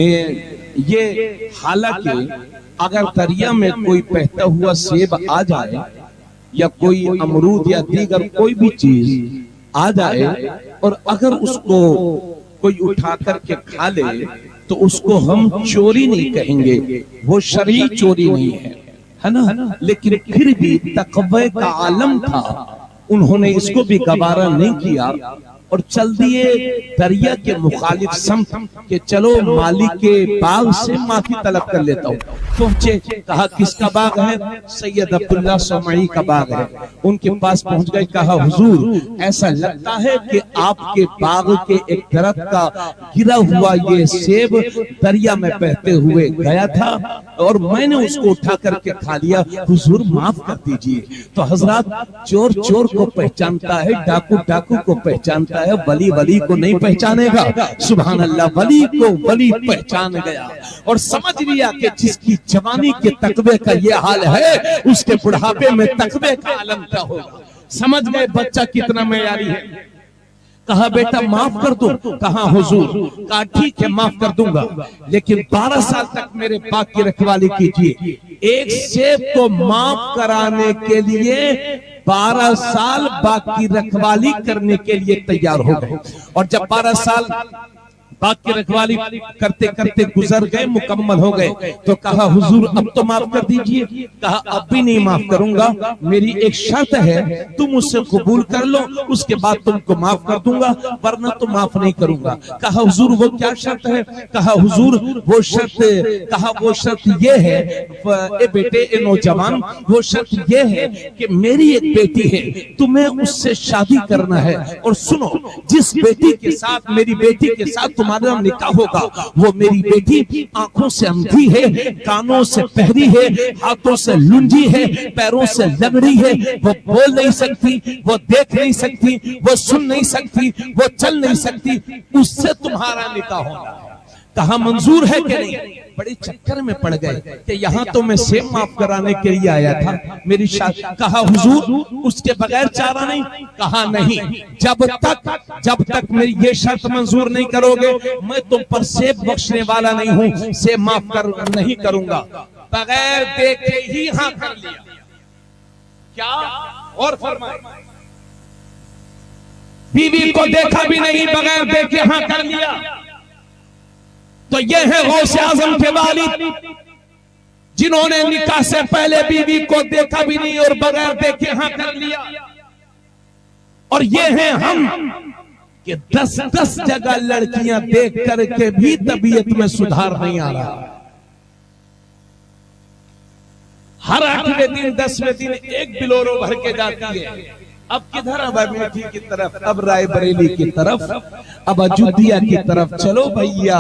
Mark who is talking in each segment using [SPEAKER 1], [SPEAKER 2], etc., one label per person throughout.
[SPEAKER 1] ये हालांकि अगर दरिया में कोई बहता हुआ सेब आ जाए या कोई अमरूद या दीगर कोई भी चीज आ जाए और अगर उसको कोई उठा करके खा ले तो उसको हम चोरी नहीं कहेंगे, वो शरई चोरी नहीं है ना। लेकिन फिर भी तकवे का आलम था, उन्होंने इसको भी गवारा नहीं किया और चल दिए दरिया के मुखालिफ समत के चलो मालिक के बाग से माफी तलब कर लेता हूँ। पहुंचे, कहा किसका बाग है? सैयद अब्दुल्ला सोमई का बाग है। उनके पास पहुंच गए, कहा हुजूर ऐसा लगता है कि आपके बाग के एक दरख्त का गिरा हुआ ये सेब दरिया में बहते हुए गया था और मैंने उसको उठा करके खा लिया, हुजूर माफ कर दीजिए। तो हजरत, चोर चोर को पहचानता है, डाकू डाकू को पहचानता है, वली वली को नहीं पहचानेगा। सुभान अल्लाह, वली को वली पहचान गया और समझ लिया कि जिसकी जवानी के तकवे का ये हाल है उसके बुढ़ापे में तकवे का आलम क्या होगा। समझ गए बच्चा कितना मेयारी है। कहा बेटा माफ कर दो। कहा हुजूर, कहा ठीक है माफ कर दूंगा, लेकिन 12 साल तक मेरे बाग की रखवाली कीजिए। एक सेब को माफ कराने के लिए 12 साल बाग की रखवाली करने के लिए तैयार हो गए। और जब 12 साल बाग की रखवाली करते करते गुजर गए, मुकम्मल हो गए, तो कहा हुजूर अब तो माफ कर दीजिए। कहा अब भी नहीं माफ करूंगा, मेरी एक शर्त है, तुम उससे कबूल कर लो, उसके बाद तुमको माफ कर दूंगा, वरना तो माफ नहीं करूंगा। कहा हुजूर वो क्या शर्त है? कहा हुजूर वो शर्त ये है, ए बेटे ए नौजवान, वो शर्त ये है कि मेरी एक बेटी है, तुम्हें उससे शादी करना है। और सुनो, जिस बेटी के साथ, मेरी बेटी के साथ तुम्हारा निकाह होगा, वो मेरी बेटी आंखों से अंधी है, कानों से बहरी है, हाथों से लुंजी है, पैरों से लगड़ी है, वो बोल नहीं सकती, वो देख नहीं सकती, वो सुन नहीं सकती, वो चल नहीं सकती, उससे तुम्हारा निकाह होगा। कहा मंजूर है कि नहीं? बड़े चक्कर में पड़ गए कि यहाँ तो मैं सेब माफ कराने के लिए आया था, मेरी शादी। कहा हुजूर उसके बगैर चारा नहीं? कहा नहीं, जब तक मेरी ये शर्त मंजूर नहीं करोगे मैं तुम पर सेब बख्शने वाला नहीं हूँ, सेब माफ नहीं करूंगा। बगैर देखे ही हाँ कर लिया। क्या? और फरमाए, बीवी को देखा भी नहीं, बगैर देखे हाँ कर लिया। तो ये है गौसे आजम के वालिद, जिन्होंने निकाह से पहले बीवी को देखा भी नहीं और बगैर देखे हाँ कर लिया। और ये हैं हम कि 10-10 जगह लड़कियां देख करके भी तबीयत में सुधार नहीं आ रहा। हर 8वें दिन 10वें दिन एक बिलोरो भर के जाती है। अब किधर? अब अमेठी की तरफ, अब रायबरेली की तरफ, अब अयोध्या की तरफ चलो भैया,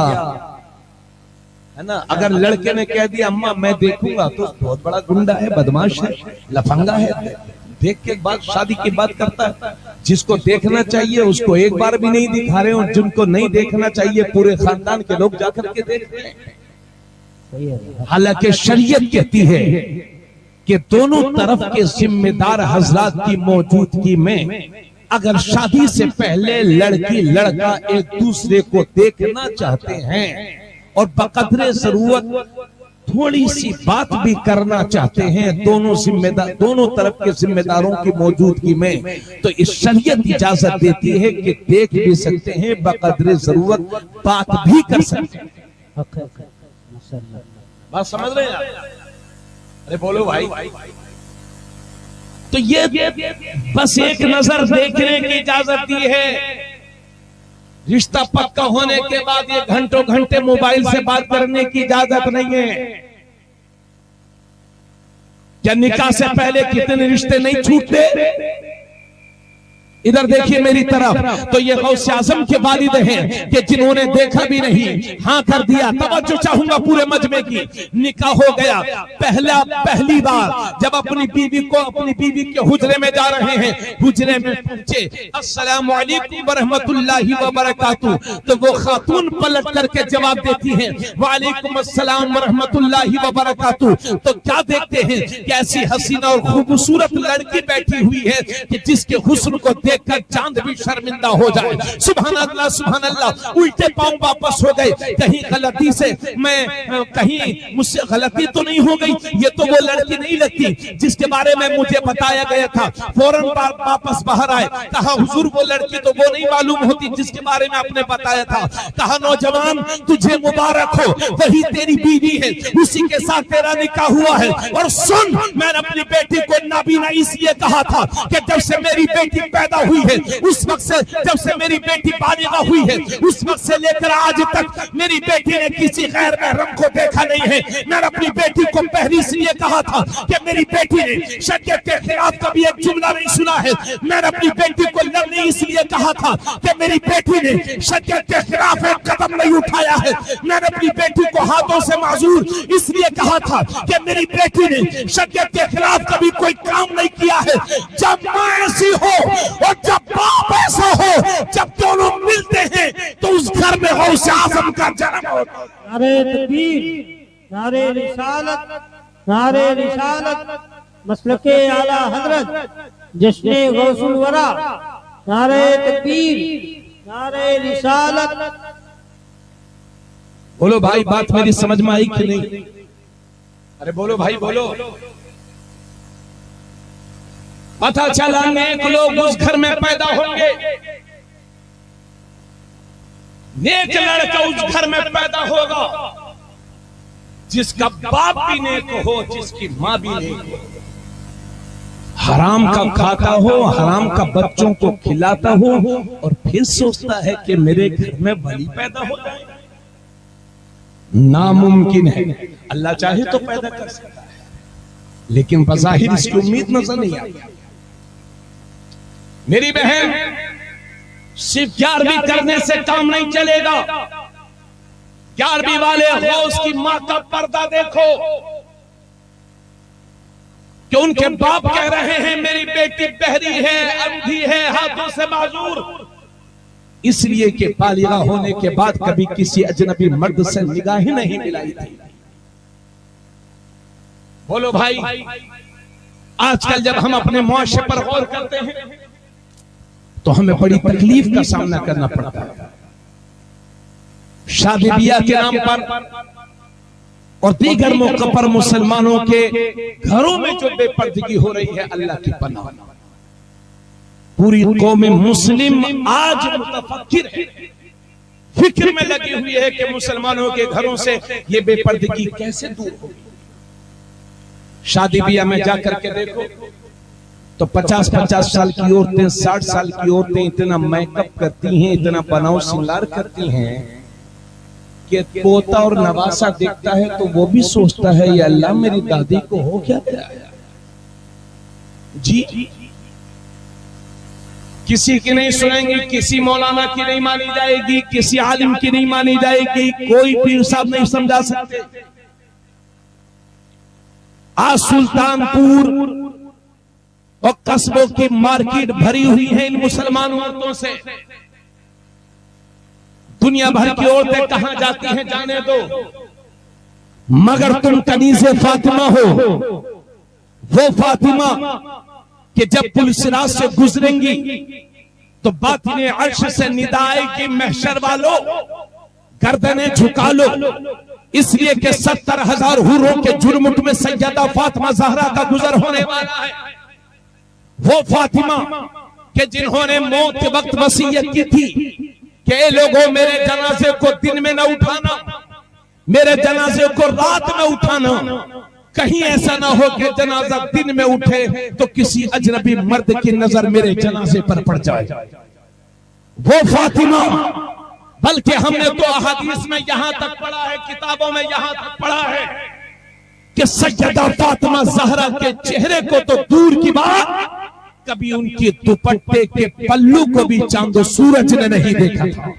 [SPEAKER 1] है ना। अगर लड़के ने कह दिया अम्मा मैं देखूंगा, तो बहुत बड़ा गुंडा है, बदमाश है, लफंगा है, देख के बाद शादी की बात करता है। जिसको देखना चाहिए उसको एक बार भी नहीं दिखा रहे, और जिनको नहीं देखना चाहिए पूरे खानदान के लोग जाकर के देख रहे हैं। हालांकि शरीयत कहती है कि दोनों तरफ के जिम्मेदार हजरात की मौजूदगी में अगर शादी से पहले लड़की लड़का एक दूसरे को देखना चाहते हैं और बकदरे जरूरत थोड़ी सी बात भी करना चाहते हैं, दोनों तरफ के जिम्मेदारों की मौजूदगी में, तो इस शरीयत इजाजत देती है कि देख भी सकते हैं, बकदरे जरूरत बात भी कर सकते हैं। बात समझ रहे हैं? अरे बोलो भाई। तो ये बस एक नजर देखने की इजाजत दी है। रिश्ता पक्का होने के बाद ये घंटों घंटे मोबाइल से बात करने की इजाजत नहीं है। क्या निकाह से पहले कितने रिश्ते नहीं छूटते? इधर देखिए मेरी तरफ, तो ये गौसे आजम के वालिद हैं कि जिन्होंने देखा भी नहीं हाँ कर दिया। तवज्जो चाहूंगा पूरे मजमे की। निकाह हो गया, पहली बार जब अपनी बीवी के हुजरे में जा रहे हैं, हुजरे में पूछे अस्सलामु अलैकुम व रहमतुल्लाहि व बरकातहू, तो वो खातून पलट करके जवाब देती हैं वालेकुम अस्सलाम व रहमतुल्लाहि व बरकातहू। तो क्या देखते हैं कि ऐसी हसीना और खूबसूरत लड़की बैठी हुई है कि जिसके हुस्न को देखकर चांद भी शर्मिंदा हो जाए। सुभान अल्लाह सुभान अल्लाह। उल्टे पांव वापस हो गए, कहीं गलती से मैं कहीं मुझसे गलती तो नहीं हो गई, ये तो वो लड़की नहीं लगती जिसके बारे में मुझे बताया गया था। फौरन वापस बाहर आए, कहा हुजूर वो लड़की तो वो नहीं मालूम होती जिसके बारे में आपने बताया था। कहा नौजवान तुझे मुबारक हो, वही तेरी बीवी है, उसी के साथ तेरा निकाह हुआ है। और सुन, मैंने अपनी बेटी को नाबीना इसलिए कहा था कि जब से मेरी बेटी पैदा हुई है उस वक्त से, जब से मेरी बेटी बालिगा हुई है उस वक्त से लेकर आज तक मेरी बेटी ने किसी गैर महरम को देखा नहीं है। मैंने अपनी बेटी को पहले इसलिए कहा था कि मेरी बेटी ने शरीयत के खिलाफ कभी एक जुमला नहीं सुना है। मैंने अपनी बेटी को लड़ने इसलिए कहा था कि मेरी बेटी ने शरीयत के खिलाफ एक कदम नहीं उठाया है। मैंने अपनी बेटी को हाथों से माजूर इसलिए कहा था कि मेरी बेटी ने शरीयत के खिलाफ कभी कोई काम नहीं किया है। जब मां ऐसी हो और जब बाप ऐसा हो, जब दोनों मिलते हैं तो उस घर में गौसे आज़म का जन्म होता है।
[SPEAKER 2] नारे तकबीर, नारे रिसालत, नारे रिसालत, मसलके आला हजरत जश्ने गौसुल वरा। नारे तकबीर, नारे रिसालत।
[SPEAKER 1] बोलो भाई, बात मेरी समझ में आई कि नहीं? अरे बोलो भाई बोलो। पता चला नेक लोग उस घर में पैदा होंगे, नेक लड़का उस घर में पैदा होगा जिसका बाप भी नेक हो, जिसकी मां भी नेक हो। हराम का खाता हो, हराम का बच्चों को खिलाता हो और फिर सोचता है कि मेरे घर में वली पैदा हो जाए। नामुमकिन है। अल्लाह चाहे तो पैदा कर सकता है, लेकिन बज़ाहिर इसकी उम्मीद नजर नहीं आती। मेरी बहन, सिर्फ 11वीं करने से काम नहीं चलेगा। 11वीं वाले हो उसकी मां का पर्दा देखो कि उनके बाप कह रहे हैं मेरी बेटी बहरी है, अंधी है, हाथों से माजूर, इसलिए कि बालिगा होने के बाद कभी किसी अजनबी मर्द से निगाह ही नहीं मिलाई थी। बोलो भाई, आजकल जब हम अपने मुआशरे पर गौर करते हैं तो हमें बड़ी तकलीफ का सामना करना पड़ता है। शादी ब्याह के नाम पर और दीगर मौके पर मुसलमानों के घरों में जो बेपर्दगी हो रही है, अल्लाह की पनाह। पूरी कौम मुस्लिम आज मुतफक्किर है, फिक्र में लगी हुई है कि मुसलमानों के घरों से ये बेपर्दगी कैसे दूर होगी। शादी ब्याह में जाकर के देखो तो 50-50 साल की औरतें, 60 साल की औरतें इतना मेकअप करती हैं, इतना बनाव श्रृंगार करती हैं कि पोता और नवासा देखता है तो वो भी सोचता है या अल्लाह मेरी दादी को हो क्या गया जी। किसी की नहीं सुनेंगी, किसी मौलाना की नहीं मानी जाएगी, किसी आलिम की नहीं मानी जाएगी, कोई पीर साहब नहीं समझा सकते। आज सुल्तानपुर और कस्बों की मार्केट भरी हुई है इन मुसलमान औरतों से। दुनिया भर की औरतें कहां जाती हैं जाने दो, मगर तुम कनीज़े फातिमा हो, वो फातिमा कि जब पुलिसरात से गुजरेंगी तो बातिने अर्श से निदा आएगी महशर वालों गर्दनें झुका लो, इसलिए कि 70,000 हुरों के जुर्मुट में सैयदा फातिमा ज़हरा का गुजर होने वाला है। वो फातिमा के जिन्होंने मौत के वक्त वसीयत की थी कि लोगों मेरे जनाजे को दिन में न उठाना, मेरे जनाजे को रात में उठाना, कहीं ऐसा ना हो कि जनाजा दिन में उठे तो किसी अजनबी मर्द की नजर मेरे जनाजे पर पड़ जाए। वो फातिमा, बल्कि हमने तो अहादीस में यहां तक पढ़ा है, किताबों में यहां तक पढ़ा है कि सैयदा फातिमा ज़हरा के चेहरे को तो दूर की बात, कभी उनके दुपट्टे के पल्लू को भी चांद सूरज ने नहीं देखा था।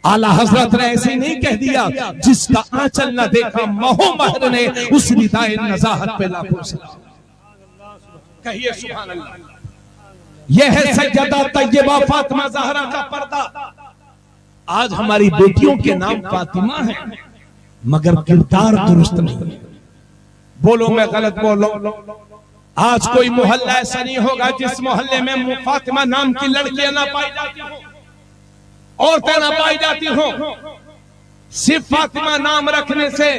[SPEAKER 1] आला हजरत ने ऐसे नहीं कह दिया जिसका आंचल न देखा महो महर ने उस निदाए नजाहत पे लाखों सलाम। कहिए सुभान अल्लाह। यह है सैयदा तैयबा फातिमा ज़हरा का पर्दा। आज हमारी बेटियों के नाम फातिमा है मगर किरदार दुरुस्त नहीं। बोलो मैं गलत बोलो, आज कोई मोहल्ला ऐसा नहीं होगा जिस मोहल्ले में फातिमा नाम की लड़कियां ना पाई जाती हो, औरतें ना पाई जाती हो। सिर्फ फातिमा नाम रखने से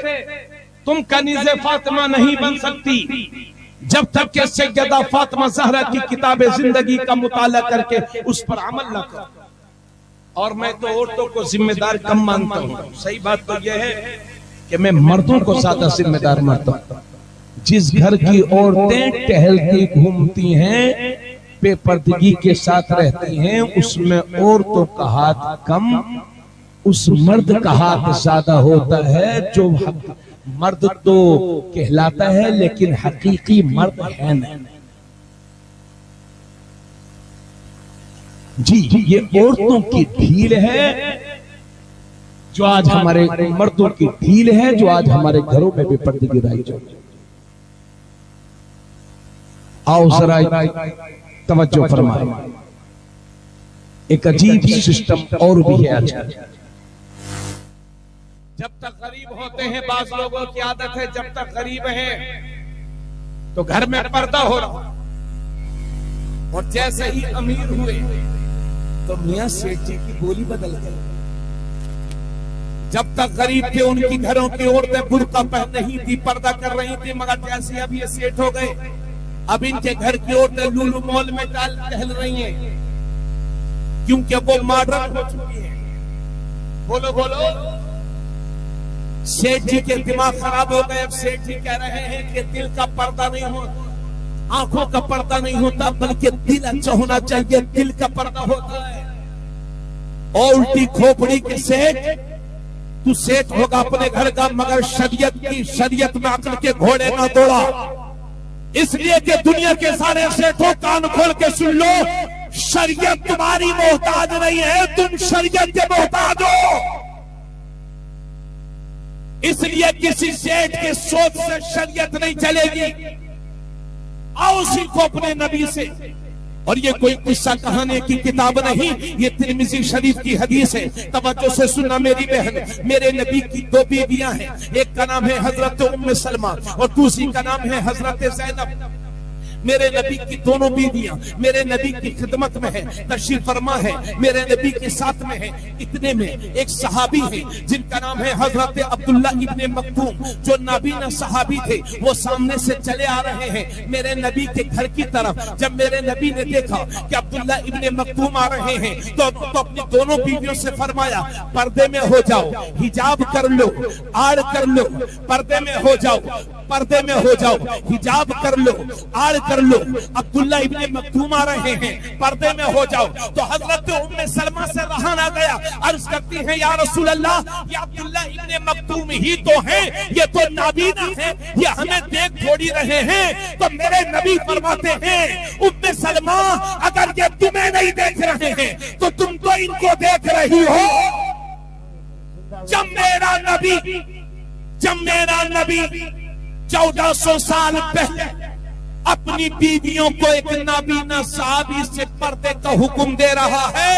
[SPEAKER 1] तुम कनीज़े फातिमा नहीं बन सकती जब तक कि सैयदा फातिमा ज़हरा की किताब जिंदगी का मुताला करके उस पर अमल न करो। और मैं तो औरतों को जिम्मेदार कम मानता हूं। सही बात तो यह है कि मैं मर्दों को ज्यादा जिम्मेदार मानता हूं। जिस घर की औरतें टहलती घूमती हैं, बेपर्दगी के साथ रहती हैं, उसमें औरतों का हाथ कम, उस मर्द का हाथ ज्यादा होता है। जो मर्द तो कहलाता है लेकिन हकीकी मर्द है नहीं। जी, ये औरतों की ढील है जो आज हमारे मर्दों की ढील है जो आज हमारे घरों में बेपर्दगी लाई जाती है। आओ जरा तवज्जो फरमाए, एक अजीब सिस्टम और भी है आज। जब तक गरीब होते हैं, बाज लोगों की आदत है, जब तक गरीब है तो घर में पर्दा हो रहा, और जैसे ही अमीर हुए तो मियां सेठ जी की बोली बदल गई। जब तक गरीब थे उनकी घरों की औरतें बुर्का पहन रही थी, पर्दा कर रही थी, मगर जैसे अब ये सेठ हो गए, अब इनके घर की औरतें लुलु मॉल में टहल रही हैं, क्योंकि वो मॉडर्न हो चुकी है। बोलो बोलो, सेठ जी के दिमाग खराब हो गए। अब सेठ जी कह रहे हैं कि दिल का पर्दा नहीं होता, आंखों का पर्दा नहीं होता, बल्कि दिल अच्छा होना चाहिए, दिल का पर्दा होता है। और उल्टी खोपड़ी के सेठ, तू सेठ होगा अपने घर का, मगर शरीयत में अकल के घोड़े ना दौड़ा। इसलिए कि दुनिया के सारे सेठों कान खोल के सुन लो, शरीयत तुम्हारी मोहताज नहीं है, तुम शरीयत के मोहताज हो। इसलिए किसी सेठ के सोच से शरीयत नहीं चलेगी। आओ सीखो अपने नबी से। और ये कोई किस्सा कहानी की किताब नहीं, ये तिरमिज़ी शरीफ की हदीस है। तवज्जो से सुनना मेरी बहन, मेरे नबी की दो बीवियां हैं, एक का नाम है हजरत उम्मे सलमा और दूसरी का नाम है हजरत ज़ैनब। मेरे नबी की दोनों बीवियां मेरे नबी की खिदमत में है, तशरीफ फरमा है, मेरे नबी के साथ में है। इतने में एक सहाबी है जिनका नाम है हजरत अब्दुल्ला इब्ने मक्तूम, जो नाबीना सहाबी थे। वो सामने से चले आ रहे हैं मेरे नबी के घर की तरफ। जब मेरे नबी ने देखा कि अब्दुल्ला इब्ने मक्तूम आ रहे हैं तो अपनी दोनों बीवियों से फरमाया, पर्दे में हो जाओ, हिजाब कर लो, आड़ कर लो, पर्दे में हो जाओ, पर्दे में हो जाओ, हिजाब कर लो, आड़ कर लो। अब्दुल्ला इब्ने मक्तूम आ रहे हैं, पर्दे में हो जाओ। तो हजरत उम्मे सलमा से रहा ना गया, अर्ज करती है, या रसूल अल्लाह, ये अब्दुल्ला इब्ने मक्तूम ही तो हैं, ये तो नाबीना है, ये हमें देख थोड़ी रहे हैं। तो मेरे नबी फरमाते हैं, उम्मे सलमा, अगर ये तुम्हें नहीं देख रहे हैं तो तुम तो इनको देख रही हो। जब मेरा नबी 1400 साल पहले अपनी बीवियों को एक नाबीना सहाबी से पर्दे का हुक्म दे रहा है,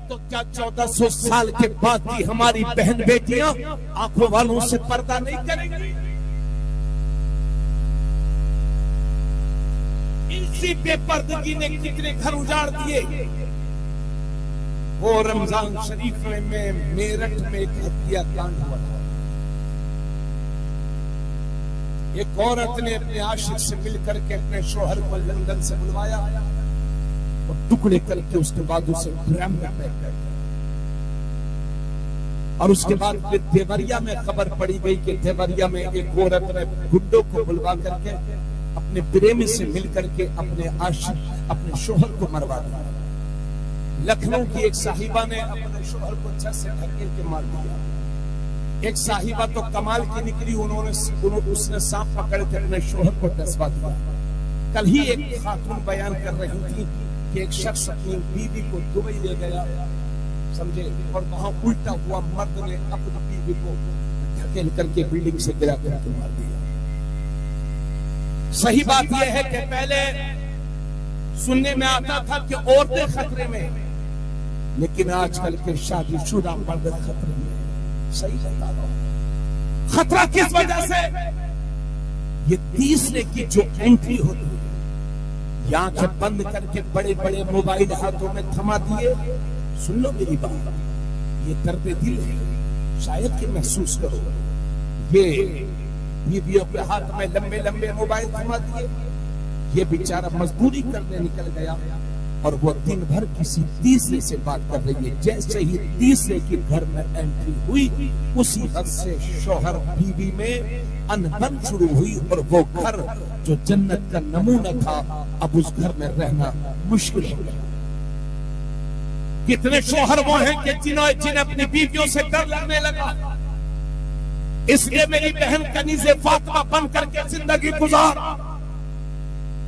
[SPEAKER 1] तो क्या 1400 साल के बाद भी हमारी बहन बेटियां आंखों वालों से पर्दा नहीं करेंगी? इसी बेपर्दगी ने कितने घर उजाड़ दिए। वो रमजान शरीफ में मेरठ में एक हत्याकांड हुआ था। एक औरत ने अपने आशिक से मिलकर के अपने शोहर को लंदन से बुलवाया और टुकड़े करके उसके बाद उसे ड्रम में पैक कर दिया। और उसके बाद फिर देवरिया में खबर पड़ी गई कि देवरिया में एक औरत ने गुंडों को बुलवा करके अपने प्रेमी से मिलकर के अपने आशिक, अपने शोहर को मरवा दिया। लखनऊ की एक साहिबा ने अपने शोहर को छत से ढकेल के मार दिया। एक साहिबा तो कमाल की निकली, उसने सांप पकड़ के अपने शोहर को डसवा दिया। कल ही एक खातून बयान कर रही थी कि एक शख्स अपनी बीवी को दुबई ले गया, समझे, और वहां उल्टा हुआ मर्द ने अपनी बीवी को ढकेल करके बिल्डिंग से गिरा करके मार दिया। सही बात यह है कि पहले सुनने में आता था कि औरतें खतरे में, लेकिन आजकल के शादीशुदा मर्द खतरे में। सही बता रहा हूं। खतरा किस वजह से? ये तीसरे की जो एंट्री होती है, या आंखें बंद करके बड़े बड़े मोबाइल हाथों में थमा दिए। सुन लो मेरी बात, ये दर्द दिल है, शायद कि महसूस करो। ये बीवियों के हाथ में लंबे लंबे मोबाइल थमा दिए, ये बेचारा मजदूरी करने निकल गया और वो दिन भर किसी तीसरे से बात कर रही है। जैसे ही तीसरे के घर में एंट्री हुई, उसी वक्त से शौहर बीवी में अनबन शुरू हुई और वो घर जो जन्नत का नमूना था, अब उस घर में रहना मुश्किल हो गया। कितने शौहर वो हैं कि जिन्हें अपनी बीवियों से डर लगने लगा। इसलिए मेरी बहन कनीज़े फातिमा बन करके जिंदगी गुजार,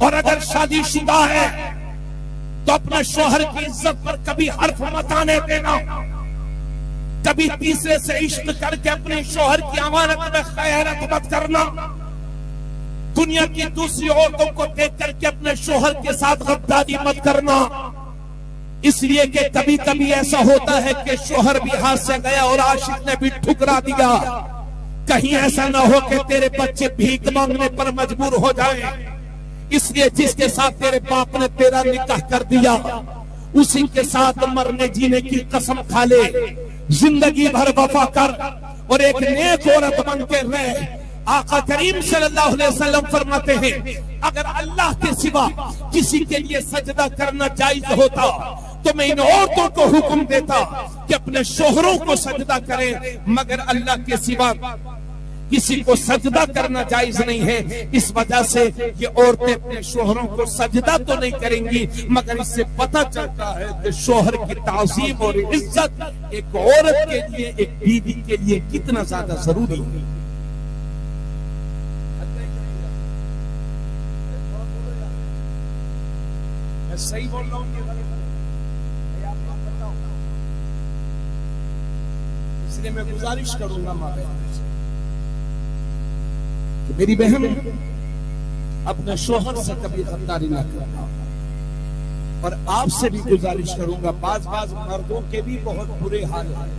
[SPEAKER 1] और अगर शादीशुदा है तो अपने शौहर की इज्जत पर कभी हर्फ मत आने देना। कभी तीसरे से इश्क करके अपने शौहर की अमानत में खयानत मत करना। दुनिया की दूसरी औरतों को देख करके अपने शौहर के साथ गद्दारी मत करना। इसलिए कि कभी कभी ऐसा होता है कि शौहर भी हाथ से गया और आशिक ने भी ठुकरा दिया। कहीं ऐसा ना हो कि तेरे बच्चे भीख मांगने पर मजबूर हो जाएं। इसलिए जिसके साथ तेरे बाप ने तेरा निकाह कर दिया, उसी के साथ मरने जीने की कसम खा ले, जिंदगी भर वफा कर और एक नेक औरत बन के रह। आका करीम सल्लल्लाहु अलैहि वसल्लम फरमाते हैं, अगर अल्लाह के सिवा किसी के लिए सजदा करना जायज होता तो मैं इन औरतों को हुक्म देता कि अपने शोहरों को सजदा करें, मगर अल्लाह के सिवा किसी को सजदा करना जायज नहीं है। इस वजह से ये औरतें अपने शोहरों को सजदा तो नहीं करेंगी, मगर इससे पता चलता है कि शोहर की ताज़ीम और इज्जत एक औरत के लिए, एक बीवी के लिए कितना ज्यादा जरूरी है। मैं सही बोल रहा हूँ, इसलिए मैं गुजारिश करूंगा माँ बहन से, मेरी बहन अपने शोहर से कभी गद्दारी ना करना। और आपसे भी गुजारिश करूंगा, बाज मर्दों के भी बहुत बुरे हाल हैं।